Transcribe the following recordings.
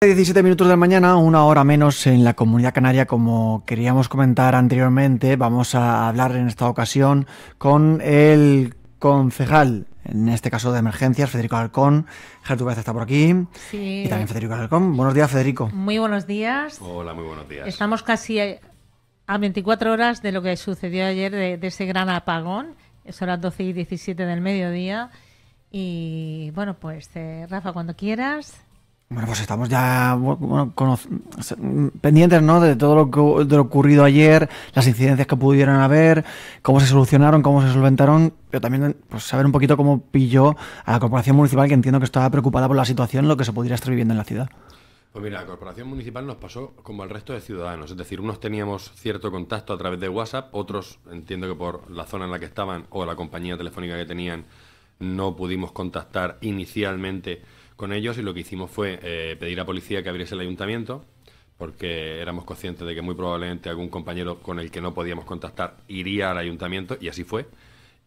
17 minutos de la mañana, una hora menos en la Comunidad Canaria. Como queríamos comentar anteriormente, vamos a hablar en esta ocasión con el concejal, en este caso de emergencias, Federico Alarcón. Gertrude está por aquí. Sí. Y también Federico Alarcón. Buenos días, Federico. Muy buenos días. Hola, muy buenos días. Estamos casi a 24 horas de lo que sucedió ayer, de ese gran apagón. Son las 12 y 17 del mediodía. Y bueno, pues Rafa, cuando quieras. Bueno, pues estamos ya pendientes, ¿no?, de todo lo ocurrido ayer, las incidencias que pudieran haber, cómo se solucionaron, cómo se solventaron, pero también pues saber un poquito cómo pilló a la Corporación Municipal, que entiendo que estaba preocupada por la situación, lo que se pudiera estar viviendo en la ciudad. Pues mira, la Corporación Municipal nos pasó como al resto de ciudadanos, es decir, unos teníamos cierto contacto a través de WhatsApp, otros entiendo que por la zona en la que estaban o la compañía telefónica que tenían no pudimos contactar inicialmente con ellos, y lo que hicimos fue pedir a policía que abriese el ayuntamiento, porque éramos conscientes de que muy probablemente algún compañero con el que no podíamos contactar iría al ayuntamiento, y así fue,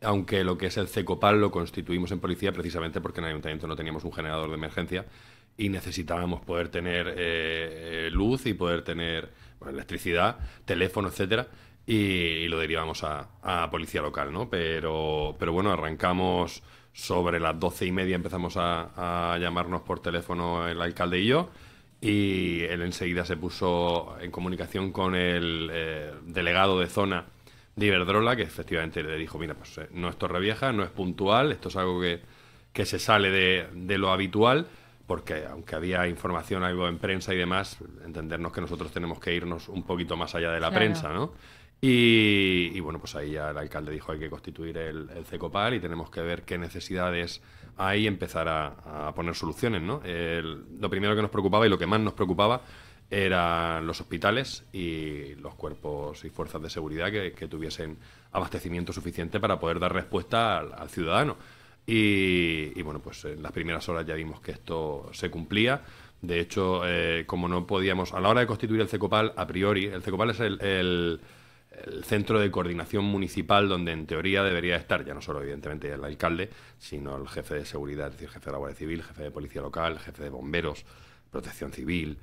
aunque lo que es el CECOPAL lo constituimos en policía precisamente porque en el ayuntamiento no teníamos un generador de emergencia y necesitábamos poder tener luz y poder tener electricidad, teléfono, etcétera, y lo derivamos a policía local, ¿no? Pero bueno, arrancamos sobre las 12:30, empezamos a llamarnos por teléfono el alcalde y yo, y él enseguida se puso en comunicación con el delegado de zona de Iberdrola, que efectivamente le dijo, mira, pues no es Torrevieja, no es puntual, esto es algo que se sale de lo habitual, porque aunque había información algo en prensa y demás, entendernos que nosotros tenemos que irnos un poquito más allá de la prensa, ¿no? Y bueno, pues ahí ya el alcalde dijo hay que constituir el CECOPAL y tenemos que ver qué necesidades hay y empezar a poner soluciones, ¿no? Lo primero que nos preocupaba y lo que más nos preocupaba eran los hospitales y los cuerpos y fuerzas de seguridad que tuviesen abastecimiento suficiente para poder dar respuesta al ciudadano. Y bueno, pues en las primeras horas ya vimos que esto se cumplía. De hecho, como no podíamos, a la hora de constituir el CECOPAL, a priori, el CECOPAL es el centro de coordinación municipal donde en teoría debería estar ya no solo evidentemente el alcalde, sino el jefe de seguridad, es decir, jefe de la Guardia Civil, jefe de policía local, jefe de bomberos, protección civil,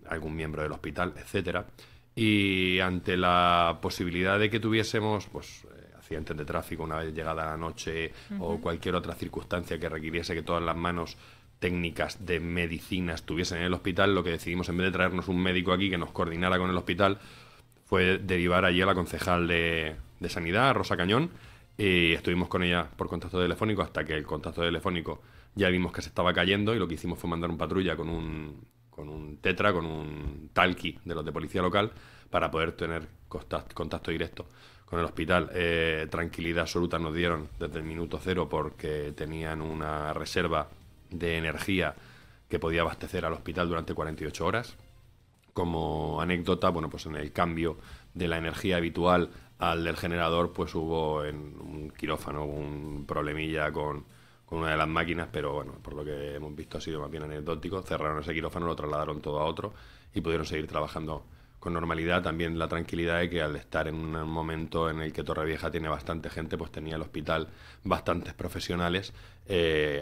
algún miembro del hospital, etcétera. Y ante la posibilidad de que tuviésemos pues accidentes de tráfico una vez llegada la noche o cualquier otra circunstancia que requiriese que todas las manos técnicas de medicina estuviesen en el hospital, lo que decidimos, en vez de traernos un médico aquí que nos coordinara con el hospital, fue derivar allí a la concejal de Sanidad, Rosa Cañón, y estuvimos con ella por contacto telefónico hasta que el contacto telefónico ya vimos que se estaba cayendo, y lo que hicimos fue mandar un patrulla con un tetra, con un talqui de los de policía local, para poder tener contacto directo con el hospital. Tranquilidad absoluta nos dieron desde el minuto cero porque tenían una reserva de energía que podía abastecer al hospital durante 48 horas. Como anécdota, bueno, pues en el cambio de la energía habitual al del generador, pues hubo en un quirófano un problemilla con una de las máquinas, pero bueno, por lo que hemos visto ha sido más bien anecdótico. Cerraron ese quirófano, lo trasladaron todo a otro y pudieron seguir trabajando con normalidad. También la tranquilidad de que al estar en un momento en el que Torrevieja tiene bastante gente, pues tenía el hospital bastantes profesionales,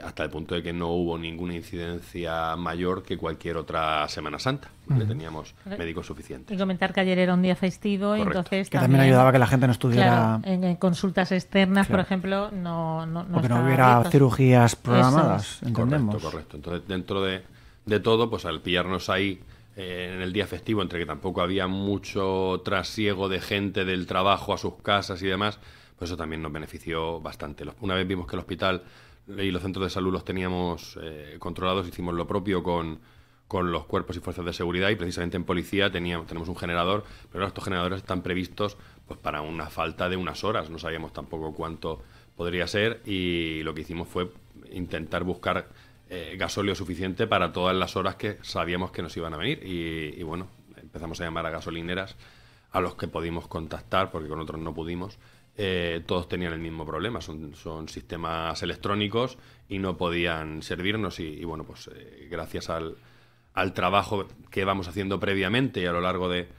hasta el punto de que no hubo ninguna incidencia mayor que cualquier otra Semana Santa. ¿Vale? Teníamos médicos suficientes. Y comentar que ayer era un día festivo. Correcto. Entonces que también ayudaba a que la gente no estuviera... Claro, en consultas externas, Claro. por ejemplo, no porque no estaba hubiera abierto. cirugías programadas, Eso entendemos. Correcto. Entonces, dentro de todo, pues al pillarnos ahí en el día festivo, entre que tampoco había mucho trasiego de gente del trabajo a sus casas y demás, pues eso también nos benefició bastante. Una vez vimos que el hospital y los centros de salud los teníamos controlados, hicimos lo propio con los cuerpos y fuerzas de seguridad, y precisamente en policía tenemos un generador, pero estos generadores están previstos pues para una falta de unas horas, no sabíamos tampoco cuánto podría ser, y lo que hicimos fue intentar buscar gasóleo suficiente para todas las horas que sabíamos que nos iban a venir, y bueno, empezamos a llamar a gasolineras a los que pudimos contactar, porque con otros no pudimos. Todos tenían el mismo problema, son sistemas electrónicos y no podían servirnos, y bueno, pues gracias al trabajo que vamos haciendo previamente y a lo largo de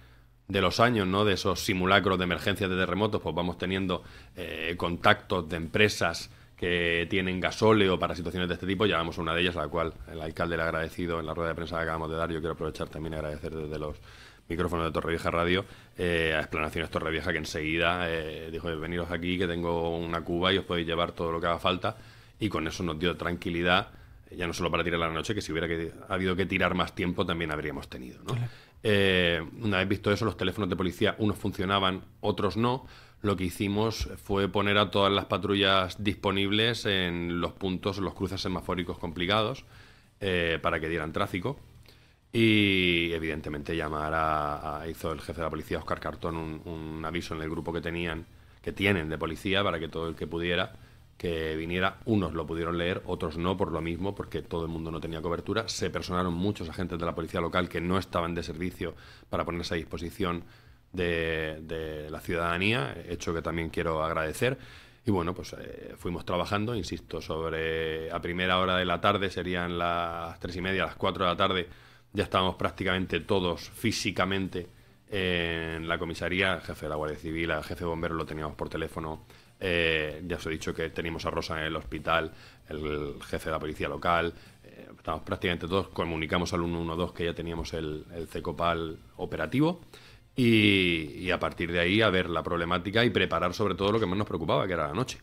los años, ¿no?, de esos simulacros de emergencias de terremotos, pues vamos teniendo contactos de empresas que tienen gasóleo para situaciones de este tipo. Llamamos a una de ellas, a la cual el alcalde le ha agradecido en la rueda de prensa que acabamos de dar. Yo quiero aprovechar también y agradecer desde los micrófonos de Torrevieja Radio a Explanaciones Torrevieja, que enseguida dijo: veniros aquí, que tengo una cuba y os podéis llevar todo lo que haga falta. Y con eso nos dio tranquilidad, ya no solo para tirar la noche, que si hubiera habido que tirar más tiempo también habríamos tenido, ¿no? Una vez visto eso, los teléfonos de policía, unos funcionaban, otros no. Lo que hicimos fue poner a todas las patrullas disponibles en los puntos, en los cruces semafóricos complicados, para que dieran tráfico. Y evidentemente hizo el jefe de la policía, Óscar Cartón, un aviso en el grupo que tienen de policía, para que todo el que pudiera que viniera. Unos lo pudieron leer, otros no, por lo mismo, porque todo el mundo no tenía cobertura. Se personaron muchos agentes de la policía local que no estaban de servicio para ponerse a disposición de la ciudadanía, hecho que también quiero agradecer. Y bueno, pues fuimos trabajando, insisto, a primera hora de la tarde, serían las 3:30, las 4 de la tarde, ya estábamos prácticamente todos físicamente en la comisaría. El jefe de la Guardia Civil, el jefe de bomberos lo teníamos por teléfono. Ya os he dicho que teníamos a Rosa en el hospital, el jefe de la policía local. Estábamos prácticamente todos, comunicamos al 112 que ya teníamos el CECOPAL operativo. Y a partir de ahí a ver la problemática y preparar sobre todo lo que más nos preocupaba, que era la noche.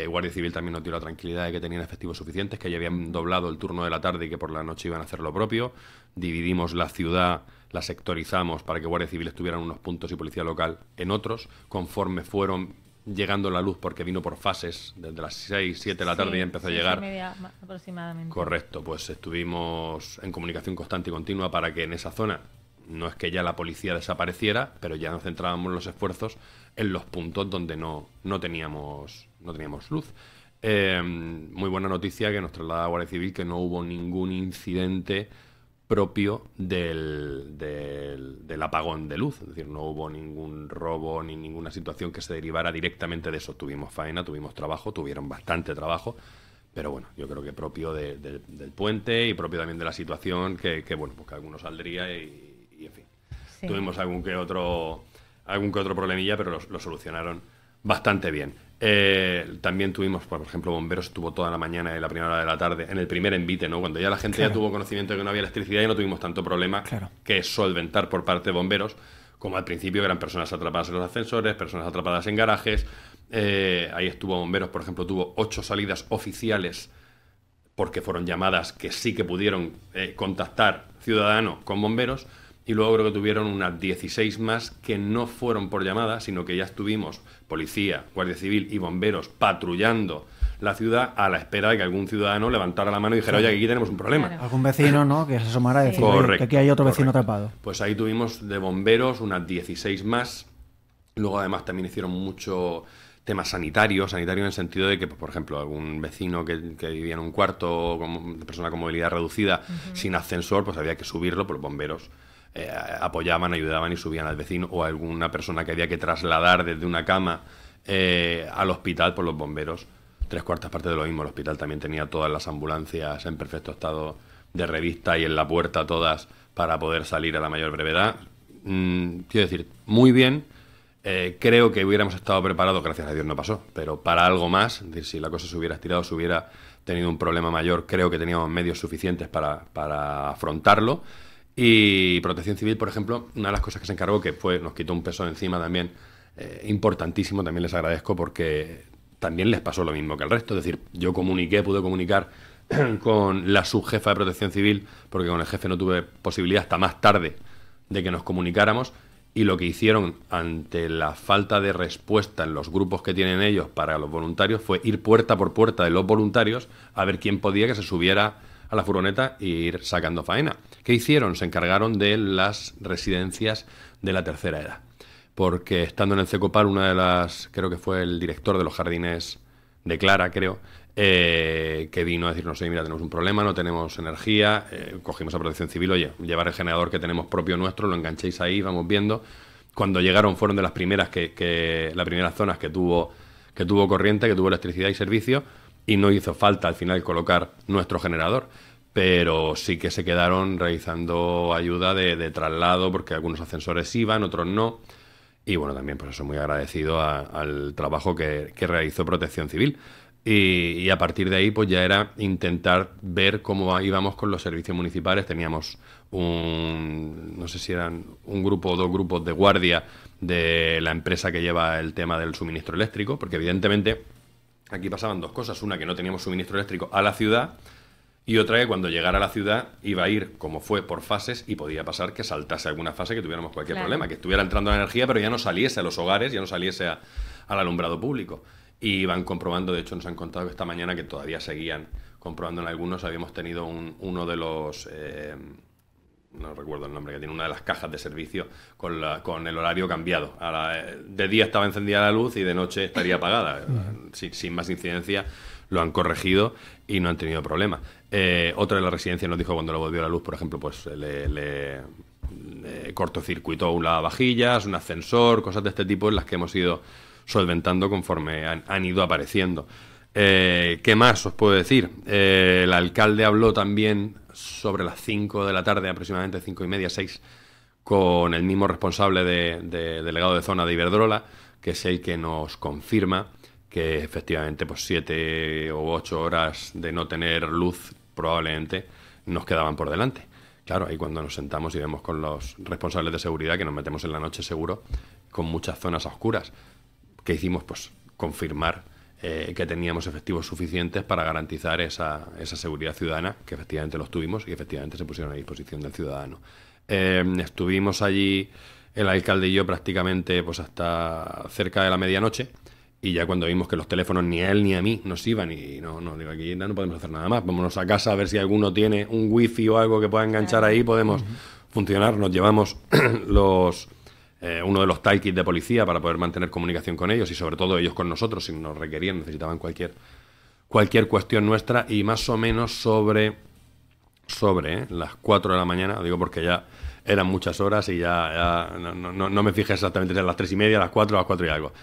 Guardia Civil también nos dio la tranquilidad de que tenían efectivos suficientes, que ya habían doblado el turno de la tarde y que por la noche iban a hacer lo propio. Dividimos la ciudad, la sectorizamos para que Guardia Civil estuviera en unos puntos y policía local en otros, conforme fueron llegando la luz, porque vino por fases, desde las 6, 7 de la tarde ya empezó a llegar. 6:30 aproximadamente. Correcto, pues estuvimos en comunicación constante y continua para que en esa zona, no es que ya la policía desapareciera, pero ya nos centrábamos los esfuerzos en los puntos donde no teníamos luz. Muy buena noticia que nos traslada Guardia Civil, que no hubo ningún incidente propio del apagón de luz. Es decir, no hubo ningún robo ni ninguna situación que se derivara directamente de eso. Tuvimos faena, tuvimos trabajo, tuvieron bastante trabajo, pero bueno, yo creo que propio del puente y propio también de la situación, que bueno, pues que alguno saldría y en fin. Sí. Tuvimos algún que otro problemilla, pero lo solucionaron bastante bien. También tuvimos, por ejemplo, bomberos estuvo toda la mañana y la primera hora de la tarde, en el primer envite, ¿no? Cuando ya la gente ya tuvo conocimiento de que no había electricidad y no tuvimos tanto problema que solventar por parte de bomberos, como al principio, que eran personas atrapadas en los ascensores, personas atrapadas en garajes. Ahí estuvo bomberos, por ejemplo, tuvo 8 salidas oficiales, porque fueron llamadas que sí que pudieron contactar ciudadanos con bomberos. Y luego creo que tuvieron unas 16 más que no fueron por llamada, sino que ya estuvimos, policía, Guardia Civil y bomberos, patrullando la ciudad a la espera de que algún ciudadano levantara la mano y dijera: oye, aquí tenemos un problema. Claro. Algún vecino, ¿no?, que se asomara y decir: que aquí hay otro vecino atrapado. Pues ahí tuvimos de bomberos unas 16 más. Luego además también hicieron mucho tema sanitario en el sentido de que, por ejemplo, algún vecino que vivía en un cuarto, de persona con movilidad reducida, sin ascensor, pues había que subirlo, pues los bomberos apoyaban, ayudaban y subían al vecino, o a alguna persona que había que trasladar desde una cama al hospital, por los bomberos, 3/4 partes de lo mismo. El hospital también tenía todas las ambulancias en perfecto estado de revista y en la puerta todas para poder salir a la mayor brevedad. Quiero decir, muy bien. Creo que hubiéramos estado preparados, gracias a Dios no pasó, pero para algo más. Es decir, si la cosa se hubiera estirado, se hubiera tenido un problema mayor, creo que teníamos medios suficientes para afrontarlo. Y Protección Civil, por ejemplo, una de las cosas que se encargó, que nos quitó un peso de encima también, importantísimo, también les agradezco, porque también les pasó lo mismo que al resto. Es decir, yo pude comunicar con la subjefa de Protección Civil, porque con el jefe no tuve posibilidad hasta más tarde de que nos comunicáramos, y lo que hicieron ante la falta de respuesta en los grupos que tienen ellos para los voluntarios fue ir puerta por puerta de los voluntarios a ver quién podía que se subiera a la furgoneta e ir sacando faena. ¿Qué hicieron? Se encargaron de las residencias de la tercera edad, porque estando en el CECOPAL, creo que fue el director de los jardines de Clara, que vino a decirnos: mira, tenemos un problema, no tenemos energía. Cogimos a Protección Civil: oye, llevar el generador que tenemos propio nuestro, lo enganchéis ahí, vamos viendo. Cuando llegaron fueron de las primeras las primeras zonas que tuvo corriente, que tuvo electricidad y servicio, y no hizo falta al final colocar nuestro generador, pero sí que se quedaron realizando ayuda de traslado, porque algunos ascensores iban, otros no. Y bueno, también pues eso, muy agradecido al trabajo que realizó Protección Civil. y a partir de ahí pues ya era intentar ver cómo íbamos con los servicios municipales. Teníamos no sé si eran un grupo o 2 grupos de guardia de la empresa que lleva el tema del suministro eléctrico, porque evidentemente aquí pasaban 2 cosas: una, que no teníamos suministro eléctrico a la ciudad, y otra, que cuando llegara a la ciudad iba a ir, como fue, por fases, y podía pasar que saltase alguna fase, que tuviéramos cualquier problema, que estuviera entrando la energía pero ya no saliese a los hogares, ya no saliese al alumbrado público. Y van comprobando, de hecho nos han contado que esta mañana, que todavía seguían comprobando en algunos, habíamos tenido uno de los... no recuerdo el nombre, que tiene una de las cajas de servicio con el horario cambiado. De día estaba encendida la luz y de noche estaría apagada. Sin más incidencia, lo han corregido y no han tenido problema. Otra de las residencias nos dijo, cuando lo volvió la luz, por ejemplo, pues le cortocircuitó un lavavajillas, un ascensor, cosas de este tipo, en las que hemos ido solventando conforme han ido apareciendo. ¿Qué más os puedo decir? El alcalde habló también sobre las 5 de la tarde, aproximadamente 5:30, 6, con el mismo responsable de delegado de zona de Iberdrola, que es el que nos confirma que efectivamente pues 7 u 8 horas de no tener luz probablemente nos quedaban por delante. Claro, ahí cuando nos sentamos y vemos con los responsables de seguridad que nos metemos en la noche seguro, con muchas zonas a oscuras, ¿qué hicimos? Pues confirmar que teníamos efectivos suficientes para garantizar esa seguridad ciudadana, que efectivamente los tuvimos y efectivamente se pusieron a disposición del ciudadano. Estuvimos allí, el alcalde y yo, prácticamente pues hasta cerca de la medianoche, y ya cuando vimos que los teléfonos ni a él ni a mí nos iban, y no digo, aquí no podemos hacer nada más, vámonos a casa a ver si alguno tiene un wifi o algo que pueda enganchar ahí, podemos funcionar. Nos llevamos uno de los talkies de policía para poder mantener comunicación con ellos, y sobre todo ellos con nosotros si nos requerían, necesitaban cualquier cuestión nuestra. Y más o menos sobre las 4 de la mañana, digo porque ya eran muchas horas y ya no me fijé exactamente si eran las 3:30, las 4 y algo.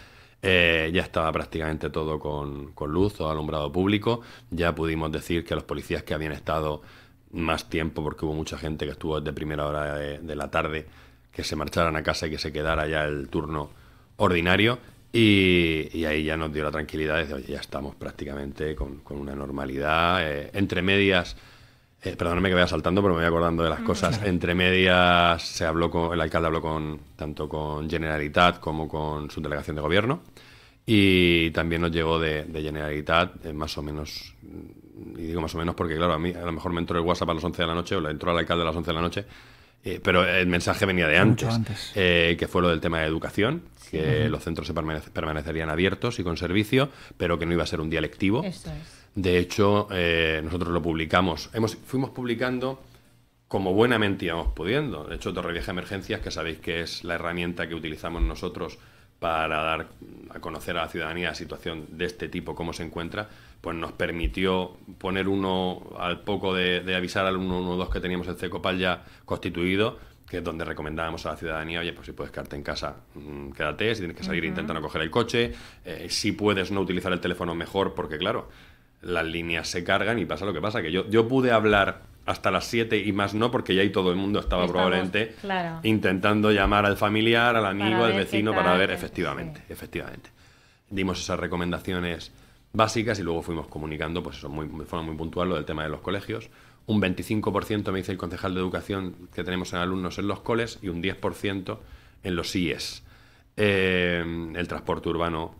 Ya estaba prácticamente todo con luz, todo alumbrado público. Ya pudimos decir que los policías que habían estado más tiempo, porque hubo mucha gente que estuvo desde primera hora de la tarde, que se marcharan a casa y que se quedara ya el turno ordinario, y ahí ya nos dio la tranquilidad de, oye, ya estamos prácticamente con una normalidad. Entre medias, perdóname que vaya saltando, pero me voy acordando de las cosas. Claro. Entre medias el alcalde habló tanto con Generalitat como con su delegación de gobierno, y también nos llegó de Generalitat más o menos, y digo más o menos porque claro, a mí a lo mejor me entró el WhatsApp a las 11 de la noche, o le entró al alcalde a las 11 de la noche, pero el mensaje venía de antes. Que fue lo del tema de educación, que los centros se permanecerían abiertos y con servicio, pero que no iba a ser un día lectivo. Eso es. De hecho, nosotros lo publicamos, fuimos publicando como buenamente íbamos pudiendo. De hecho, Torrevieja Emergencias, que sabéis que es la herramienta que utilizamos nosotros para dar a conocer a la ciudadanía la situación de este tipo, cómo se encuentra, pues nos permitió poner al poco de avisar al 112 que teníamos en Cecopal ya constituido, que es donde recomendábamos a la ciudadanía, oye, pues si puedes quedarte en casa, quédate, si tienes que salir intenta no coger el coche, si puedes no utilizar el teléfono mejor, porque claro, las líneas se cargan y pasa lo que pasa, que yo pude hablar hasta las 7 y más no, porque ya ahí todo el mundo estaba probablemente intentando llamar al familiar, al amigo, al vecino, para ver, efectivamente. Dimos esas recomendaciones básicas y luego fuimos comunicando, pues eso, de forma muy puntual, lo del tema de los colegios. Un 25% me dice el concejal de educación que tenemos en alumnos en los coles y un 10% en los IES. El transporte urbano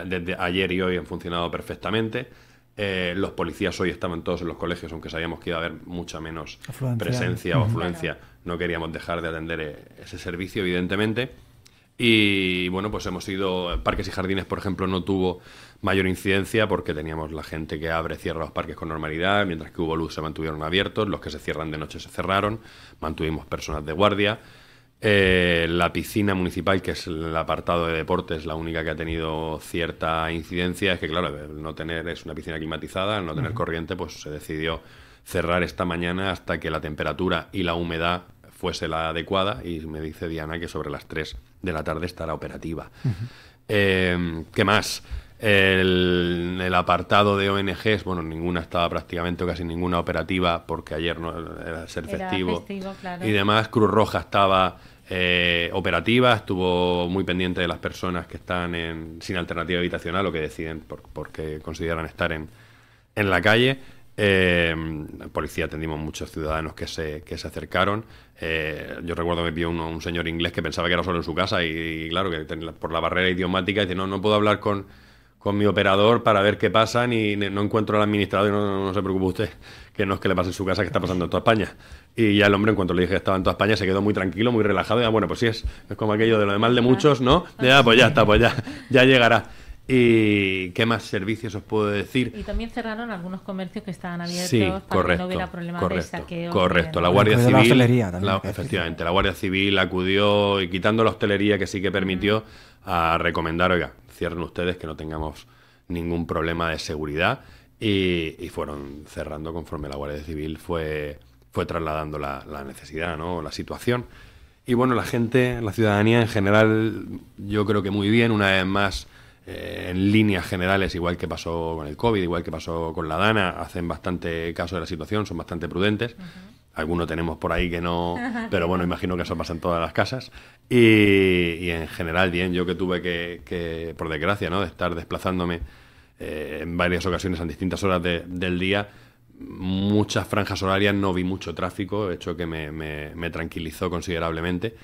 desde ayer y hoy han funcionado perfectamente. Los policías hoy estaban todos en los colegios, aunque sabíamos que iba a haber mucha menos presencia o afluencia. Claro. No queríamos dejar de atender ese servicio, evidentemente. Y bueno, pues hemos ido... Parques y jardines, por ejemplo, no tuvo mayor incidencia porque teníamos la gente que cierra los parques con normalidad, mientras que hubo luz se mantuvieron abiertos, los que se cierran de noche se cerraron, mantuvimos personas de guardia. La piscina municipal, que es el apartado de deportes, la única que ha tenido cierta incidencia. Es que claro, es una piscina climatizada, al no tener corriente, pues se decidió cerrar esta mañana hasta que la temperatura y la humedad fuese la adecuada, y me dice Diana que sobre las 3 de la tarde estará operativa. ¿Qué más? El apartado de ONGs, bueno, ninguna estaba prácticamente, o casi ninguna operativa, porque ayer no era ser festivo, claro. Y demás. Cruz Roja estaba operativa, estuvo muy pendiente de las personas que están sin alternativa habitacional o que deciden porque consideran estar en la calle. Policía atendimos muchos ciudadanos que se acercaron. Yo recuerdo que vio un señor inglés que pensaba que era solo en su casa y claro, que por la barrera idiomática dice, no puedo hablar con mi operador para ver qué pasa, ni no encuentro al administrador. Y no se preocupe usted, que no es que le pase en su casa, que está pasando en toda España. Y ya el hombre, en cuanto le dije que estaba en toda España, se quedó muy tranquilo, muy relajado. Y bueno, pues sí, es como aquello de lo demás de muchos, ¿no? Pues ya está, pues ya llegará. ¿Y qué más servicios os puedo decir? Y también cerraron algunos comercios que estaban abiertos, sí, para que no hubiera problemas de saqueo. Correcto, la Guardia Civil, la hostelería también, efectivamente, la Guardia Civil acudió, y quitando la hostelería, que sí que permitió, a recomendar, oiga, cierren ustedes, que no tengamos ningún problema de seguridad, y fueron cerrando conforme la Guardia Civil fue trasladando la necesidad, ¿no? La situación. Y bueno, la gente, la ciudadanía en general, yo creo que muy bien, una vez más, en líneas generales, igual que pasó con el COVID, igual que pasó con la Dana, hacen bastante caso de la situación, son bastante prudentes. Algunos tenemos por ahí que no, pero bueno, imagino que eso pasa en todas las casas. Y en general, bien, yo que tuve que por desgracia, ¿no?, de estar desplazándome en varias ocasiones en distintas horas del día, muchas franjas horarias no vi mucho tráfico, hecho que me tranquilizó considerablemente.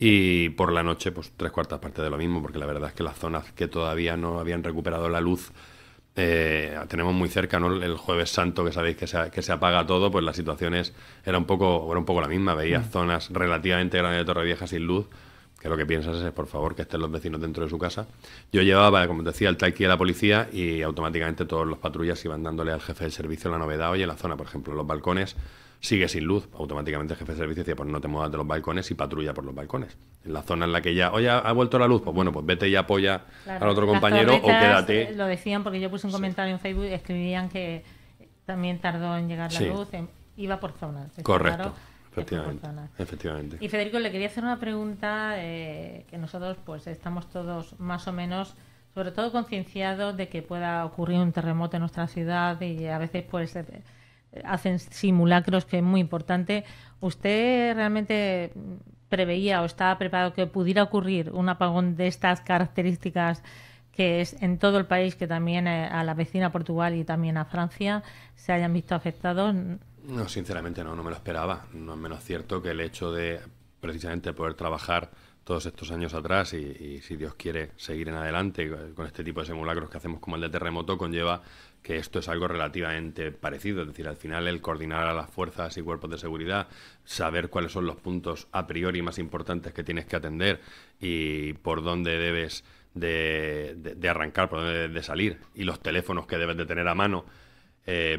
Y por la noche, pues 3/4 partes de lo mismo, porque la verdad es que las zonas que todavía no habían recuperado la luz, tenemos muy cerca, ¿no? El Jueves Santo, que sabéis que se apaga todo, pues la situación era un poco la misma. Veías zonas relativamente grandes de Torrevieja sin luz, que lo que piensas es, por favor, que estén los vecinos dentro de su casa. Yo llevaba, como decía, el talkie a la policía y automáticamente todos los patrullas iban dándole al jefe del servicio la novedad. Oye, en la zona, por ejemplo, en los balcones sigue sin luz. Automáticamente el jefe de servicio decía, pues no te muevas de los balcones, y patrulla por los balcones. En la zona en la que ya, oye, ha vuelto la luz, pues bueno, pues vete y apoya al otro compañero, o quédate. Lo decían porque yo puse un comentario en Facebook, escribían que también tardó en llegar la luz, iba por zonas. Correcto. Claro, Efectivamente. Y Federico, le quería hacer una pregunta, que nosotros pues estamos todos más o menos, sobre todo concienciados de que pueda ocurrir un terremoto en nuestra ciudad, y a veces pues hacen simulacros, que es muy importante. ¿Usted realmente preveía o estaba preparado que pudiera ocurrir un apagón de estas características, que es en todo el país, que también a la vecina Portugal y también a Francia se hayan visto afectados? No, sinceramente no me lo esperaba. No es menos cierto que el hecho de precisamente poder trabajar todos estos años atrás y si Dios quiere seguir en adelante con este tipo de simulacros que hacemos como el de terremoto, conlleva que esto es algo relativamente parecido. Es decir, al final el coordinar a las fuerzas y cuerpos de seguridad, saber cuáles son los puntos a priori más importantes que tienes que atender y por dónde debes de arrancar, por dónde debes de salir, y los teléfonos que debes de tener a mano,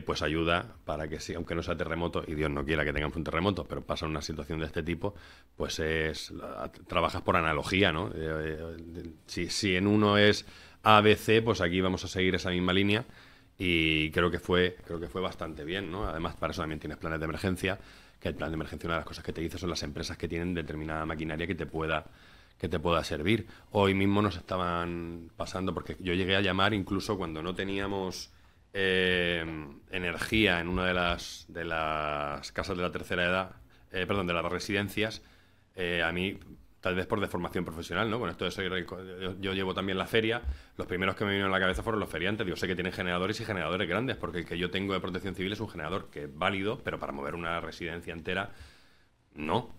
pues ayuda para que, sí, aunque no sea terremoto, y Dios no quiera que tengamos un terremoto, pero pasa una situación de este tipo, pues trabajas por analogía, ¿no? Si en uno es ABC, pues aquí vamos a seguir esa misma línea, y creo que fue bastante bien, ¿no? Además, para eso también tienes planes de emergencia, que el plan de emergencia, una de las cosas que te dice son las empresas que tienen determinada maquinaria que te pueda servir. Hoy mismo nos estaban pasando, porque yo llegué a llamar incluso cuando no teníamos energía en una de las casas de la tercera edad, de las residencias, a mí, tal vez por deformación profesional, ¿no? Con esto de yo llevo también la feria, los primeros que me vinieron a la cabeza fueron los feriantes. Yo sé que tienen generadores y generadores grandes, porque el que yo tengo de Protección Civil es un generador que es válido, pero para mover una residencia entera, no,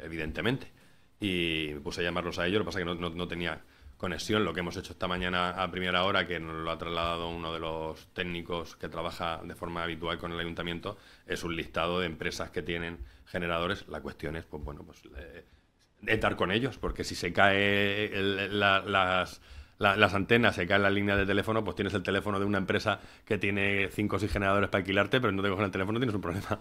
evidentemente. Y me puse a llamarlos a ellos, lo que pasa es que no tenía conexión. Lo que hemos hecho esta mañana a primera hora, que nos lo ha trasladado uno de los técnicos que trabaja de forma habitual con el ayuntamiento, es un listado de empresas que tienen generadores. La cuestión es, pues bueno, estar con ellos, porque si se cae las antenas, se caen las líneas de teléfono, pues tienes el teléfono de una empresa que tiene 5 o 6 generadores para alquilarte, pero no te cogen el teléfono, tienes un problema.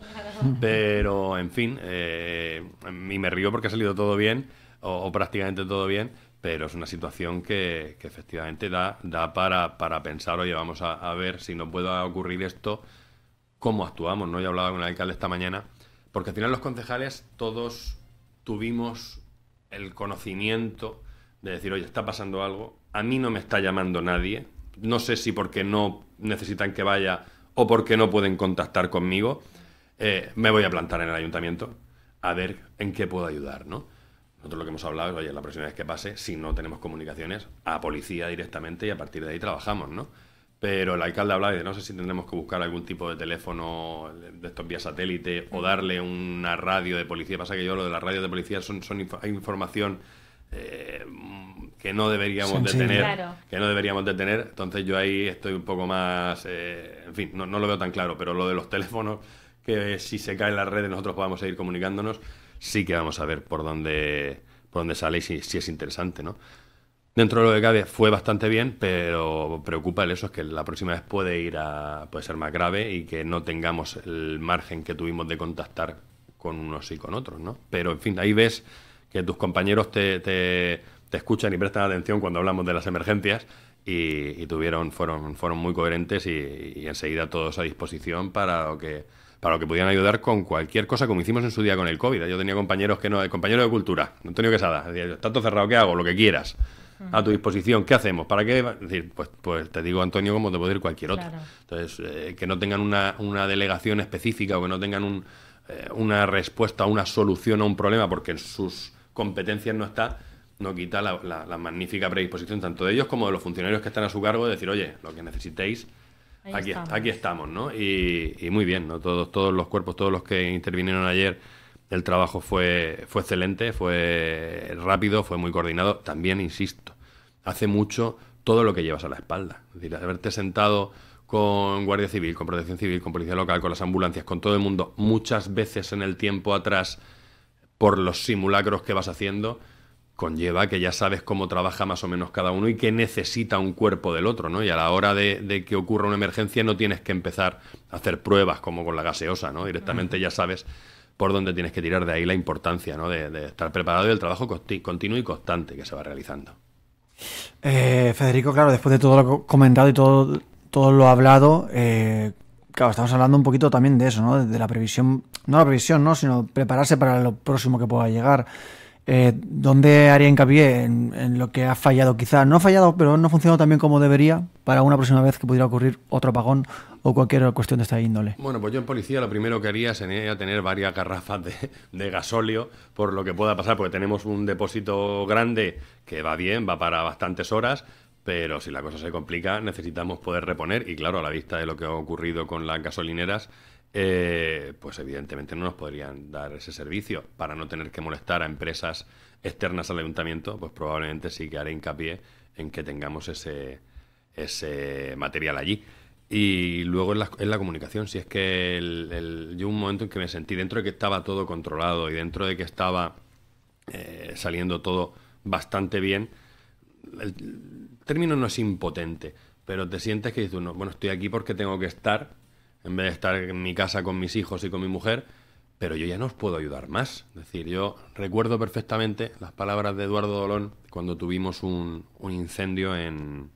Pero, en fin, y me río porque ha salido todo bien, o prácticamente todo bien, pero es una situación que efectivamente da para pensar, oye, vamos a ver si no puede ocurrir esto, cómo actuamos, ¿no? Yo hablaba con el alcalde esta mañana, porque al final los concejales todos tuvimos el conocimiento de decir, oye, está pasando algo, a mí no me está llamando nadie no sé si porque no necesitan que vaya o porque no pueden contactar conmigo, me voy a plantar en el ayuntamiento a ver en qué puedo ayudar, ¿no? Nosotros lo que hemos hablado es, oye, la próxima vez que pase, si no tenemos comunicaciones, a policía directamente y a partir de ahí trabajamos, ¿no? Pero el alcalde hablaba de no sé si tendremos que buscar algún tipo de teléfono de estos vía satélite o darle una radio de policía. Pasa que yo lo de las radios de policía hay información que no deberíamos de tener, claro, que no deberíamos de tener. Entonces yo ahí estoy un poco más, en fin, no lo veo tan claro, pero lo de los teléfonos, que si se caen las redes nosotros podamos seguir comunicándonos, sí que vamos a ver por dónde sale y si es interesante, ¿no? Dentro de lo que cabe fue bastante bien, pero preocupa el eso, es que la próxima vez puede ser más grave y que no tengamos el margen que tuvimos de contactar con unos y con otros, ¿no? Pero, en fin, ahí ves que tus compañeros te escuchan y prestan atención cuando hablamos de las emergencias y fueron muy coherentes y enseguida todos a disposición para lo que pudieran ayudar con cualquier cosa, como hicimos en su día con el COVID. Yo tenía compañeros el compañero de Cultura, Antonio Quesada, decía, está todo cerrado, ¿qué hago? Lo que quieras. A tu disposición, ¿qué hacemos? ¿Para qué? Es decir, pues te digo, Antonio, como te puede decir cualquier otro. claro. Entonces, que no tengan una delegación específica o que no tengan una respuesta, una solución a un problema, porque en sus competencias no está, no quita la magnífica predisposición tanto de ellos como de los funcionarios que están a su cargo de decir, oye, lo que necesitéis, aquí estamos, ¿no? Y muy bien, ¿no? Todos los cuerpos, todos los que intervinieron ayer, el trabajo fue excelente, fue rápido, fue muy coordinado. También, insisto, hace mucho todo lo que llevas a la espalda. Es decir, haberte sentado con Guardia Civil, con Protección Civil, con Policía Local, con las ambulancias, con todo el mundo, muchas veces en el tiempo atrás, por los simulacros que vas haciendo, conlleva que ya sabes cómo trabaja más o menos cada uno y qué necesita un cuerpo del otro, ¿no? Y a la hora de que ocurra una emergencia no tienes que empezar a hacer pruebas como con la gaseosa, ¿no? Directamente ya sabes por dónde tienes que tirar. De ahí la importancia, ¿no? de estar preparado y el trabajo continuo y constante que se va realizando. Federico, claro, después de todo lo comentado y todo lo hablado, claro, estamos hablando un poquito también de eso, ¿no? De la previsión, no la previsión, ¿no? Sino prepararse para lo próximo que pueda llegar. ¿Dónde haría hincapié en lo que ha fallado? Quizá no ha fallado, pero no ha funcionado tan bien como debería para una próxima vez que pudiera ocurrir otro apagón o cualquier cuestión de esta índole. Bueno, pues yo en policía lo primero que haría sería tener varias garrafas de gasóleo por lo que pueda pasar, porque tenemos un depósito grande que va bien, va para bastantes horas, pero si la cosa se complica necesitamos poder reponer y claro, a la vista de lo que ha ocurrido con las gasolineras, pues evidentemente no nos podrían dar ese servicio. Para no tener que molestar a empresas externas al ayuntamiento, pues probablemente sí que haré hincapié en que tengamos ese material allí. Y luego en la comunicación, si es que yo un momento en que me sentí, dentro de que estaba todo controlado y dentro de que estaba saliendo todo bastante bien, el término no es impotente, pero te sientes que dices, no, bueno, estoy aquí porque tengo que estar, en vez de estar en mi casa con mis hijos y con mi mujer, pero yo ya no os puedo ayudar más. Es decir, yo recuerdo perfectamente las palabras de Eduardo Dolón cuando tuvimos un incendio en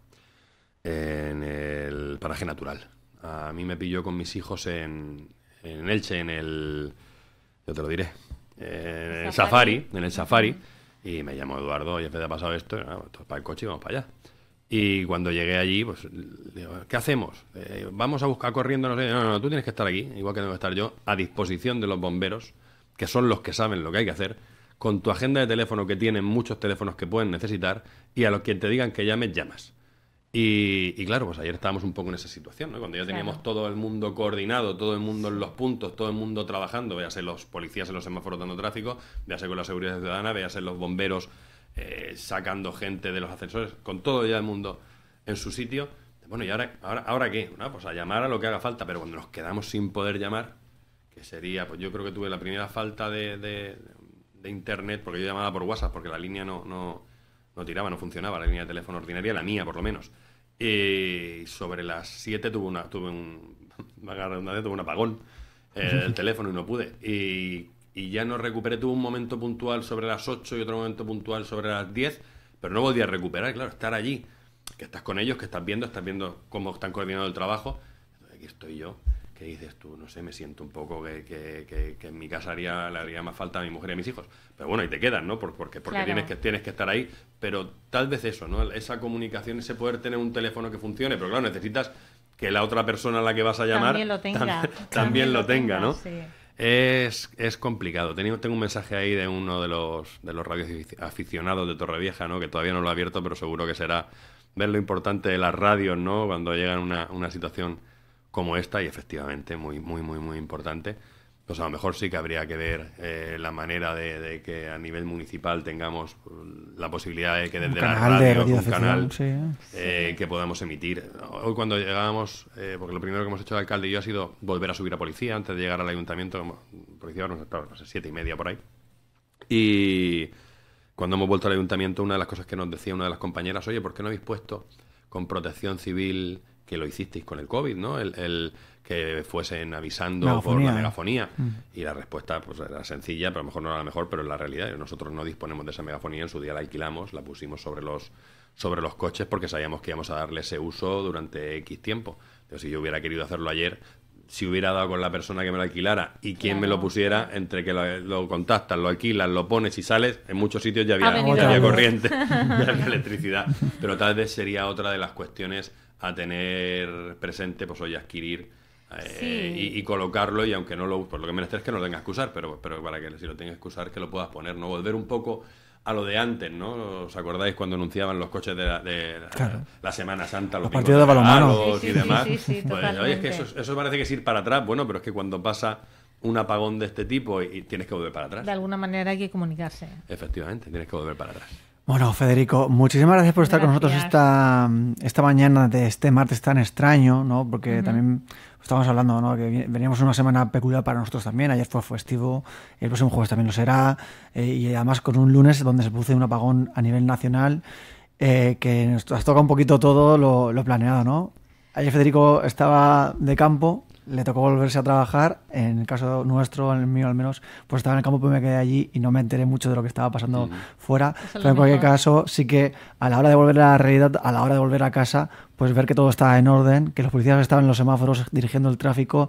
el paraje natural. A mí me pilló con mis hijos en Elche, yo te lo diré, en el safari, y me llamó Eduardo, oye, ¿te ha pasado esto? Esto es para el coche y vamos para allá. Y cuando llegué allí, pues digo, ¿qué hacemos? Vamos a buscar corriendo, no sé. No, tú tienes que estar aquí, igual que tengo que estar yo, a disposición de los bomberos, que son los que saben lo que hay que hacer, con tu agenda de teléfono, que tienen muchos teléfonos que pueden necesitar, y a los que te digan que llames, llamas. Y claro, pues ayer estábamos un poco en esa situación, ¿no? Cuando ya teníamos todo el mundo coordinado, todo el mundo en los puntos, todo el mundo trabajando, véase los policías en los semáforos dando tráfico, véase con la seguridad ciudadana, véase los bomberos sacando gente de los ascensores, con todo ya el mundo en su sitio. Bueno, ¿y ahora qué? ¿No? Pues a llamar a lo que haga falta, pero cuando nos quedamos sin poder llamar, que sería, pues yo creo que tuve la primera falta de internet, porque yo llamaba por WhatsApp, porque la línea no tiraba, no funcionaba, la línea de teléfono ordinaria, la mía por lo menos. Y sobre las 7 tuve un apagón del teléfono y no pude. Y ya no recuperé, tuve un momento puntual sobre las 8 y otro momento puntual sobre las 10, pero no volví a recuperar, claro, estar allí, que estás con ellos, que estás viendo cómo están coordinando el trabajo. Aquí estoy yo, que dices tú, no sé, me siento un poco que en mi casa le haría más falta a mi mujer y a mis hijos. Pero bueno, y te quedas, ¿no? Porque claro. tienes que estar ahí. Pero tal vez eso, ¿no? Esa comunicación, ese poder tener un teléfono que funcione. Pero claro, necesitas que la otra persona a la que vas a llamar también lo tenga, ¿no? Sí. Es complicado. Tengo un mensaje ahí de uno de los radioaficionados de Torrevieja, ¿no? Que todavía no lo he abierto, pero seguro que será ver lo importante de las radios, ¿no? Cuando llegan a una situación como esta, y efectivamente muy, muy, muy, muy importante. Pues a lo mejor sí que habría que ver la manera de que a nivel municipal tengamos la posibilidad de que desde la radio, un canal que podamos emitir. Hoy cuando llegábamos, porque lo primero que hemos hecho el alcalde y yo ha sido volver a subir a policía antes de llegar al ayuntamiento. Policía nos estaba, no sé, 7:30 por ahí. Y cuando hemos vuelto al ayuntamiento, una de las cosas que nos decía una de las compañeras, oye, ¿por qué no habéis puesto con protección civil, que lo hicisteis con el COVID, ¿no? El que fuesen avisando por la megafonía. Y la respuesta pues era sencilla, pero a lo mejor no era la mejor, pero es la realidad. Nosotros no disponemos de esa megafonía, en su día la alquilamos, la pusimos sobre los coches porque sabíamos que íbamos a darle ese uso durante X tiempo. Entonces, si yo hubiera querido hacerlo ayer, si hubiera dado con la persona que me lo alquilara y quien me lo pusiera, entre que lo contactas, lo alquilas, lo pones y sales, en muchos sitios ya había corriente, ya había electricidad. Pero tal vez sería otra de las cuestiones a tener presente, pues hoy adquirir y colocarlo, y aunque no lo por lo que menester es que no lo tengas que usar, pero para que si lo tengas que usar, que lo puedas poner, ¿no? Volver un poco a lo de antes, ¿no? ¿Os acordáis cuando anunciaban los coches de la Semana Santa, los partidos de balonmano y demás? Pues, oye, es que eso parece que es ir para atrás, bueno, pero es que cuando pasa un apagón de este tipo y tienes que volver para atrás. De alguna manera hay que comunicarse. Efectivamente, tienes que volver para atrás. Bueno, Federico, muchísimas gracias por estar con nosotros esta mañana de este martes tan extraño, ¿no? Porque también estamos hablando, ¿no? Que veníamos una semana peculiar para nosotros también. Ayer fue festivo, el próximo jueves también lo será, y además con un lunes donde se produce un apagón a nivel nacional, que nos toca un poquito todo lo planeado, ¿no? Ayer Federico estaba de campo, le tocó volverse a trabajar. En el caso nuestro, en el mío al menos, pues estaba en el campo, pues me quedé allí y no me enteré mucho de lo que estaba pasando fuera. Pero en cualquier caso, sí que a la hora de volver a la realidad, a la hora de volver a casa, pues ver que todo está en orden, que los policías estaban en los semáforos dirigiendo el tráfico,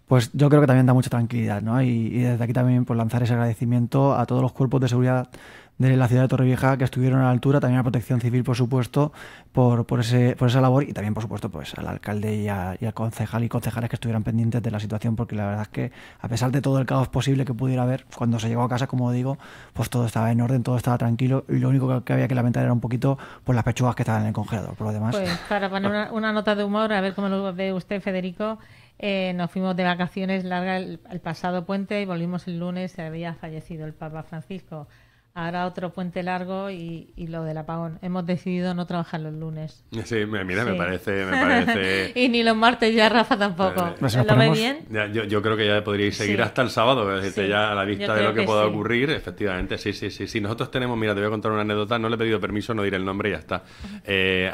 pues yo creo que también da mucha tranquilidad, ¿no? Y desde aquí también pues lanzar ese agradecimiento a todos los cuerpos de seguridad de la ciudad de Torrevieja que estuvieron a la altura, también a Protección Civil, por supuesto, por esa labor, y también, por supuesto, pues al alcalde y al concejal y concejales que estuvieran pendientes de la situación, porque la verdad es que, a pesar de todo el caos posible que pudiera haber, cuando se llegó a casa, como digo, pues todo estaba en orden, todo estaba tranquilo, y lo único que había que lamentar era un poquito pues las pechugas que estaban en el congelador. Por lo demás, pues para poner una nota de humor, a ver cómo lo ve usted, Federico, nos fuimos de vacaciones largas el pasado puente y volvimos el lunes, se había fallecido el Papa Francisco. Ahora otro puente largo y lo del apagón. Hemos decidido no trabajar los lunes. Sí, mira, me parece... Y ni los martes ya, Rafa, tampoco. ¿Lo ve bien? Ya, yo creo que ya podríais seguir hasta el sábado, es decir, ya a la vista de lo que pueda ocurrir, efectivamente, sí. Nosotros tenemos, mira, te voy a contar una anécdota, no le he pedido permiso, no diré el nombre y ya está.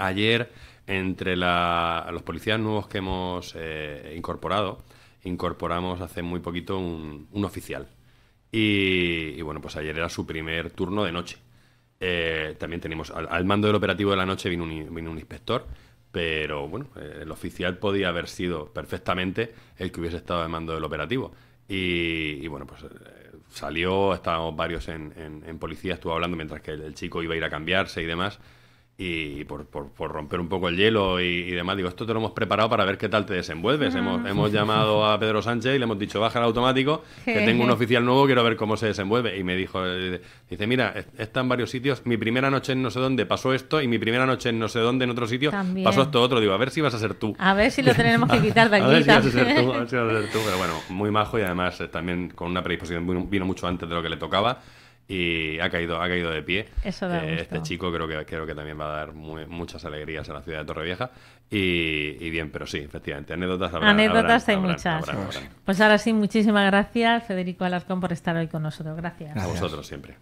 Ayer, entre los policías nuevos que hemos incorporamos hace muy poquito un oficial. Y bueno, pues ayer era su primer turno de noche. También tenemos al mando del operativo de la noche vino un inspector, pero bueno, el oficial podía haber sido perfectamente el que hubiese estado al mando del operativo. Y bueno, pues salió, estábamos varios en policía, estuvo hablando mientras que el chico iba a ir a cambiarse y demás. Y por romper un poco el hielo y demás, digo, esto te lo hemos preparado para ver qué tal te desenvuelves. Hemos llamado a Pedro Sánchez y le hemos dicho, baja el automático, que tengo un oficial nuevo, quiero ver cómo se desenvuelve. Y me dijo, dice, mira, está en varios sitios, mi primera noche en no sé dónde pasó esto, y mi primera noche en no sé dónde en otro sitio pasó esto otro. Digo, a ver si vas a ser tú. A ver si lo tenemos que quitar de aquí. A ver si vas a ser tú. Pero bueno, muy majo, y además también con una predisposición, vino mucho antes de lo que le tocaba. Y ha caído de pie. Eso da gusto. Este chico creo que también va a dar muchas alegrías a la ciudad de Torrevieja. Y bien, pero sí, efectivamente, anécdotas hay muchas. Pues ahora sí, muchísimas gracias, Federico Alarcón, por estar hoy con nosotros. Gracias. A vosotros siempre.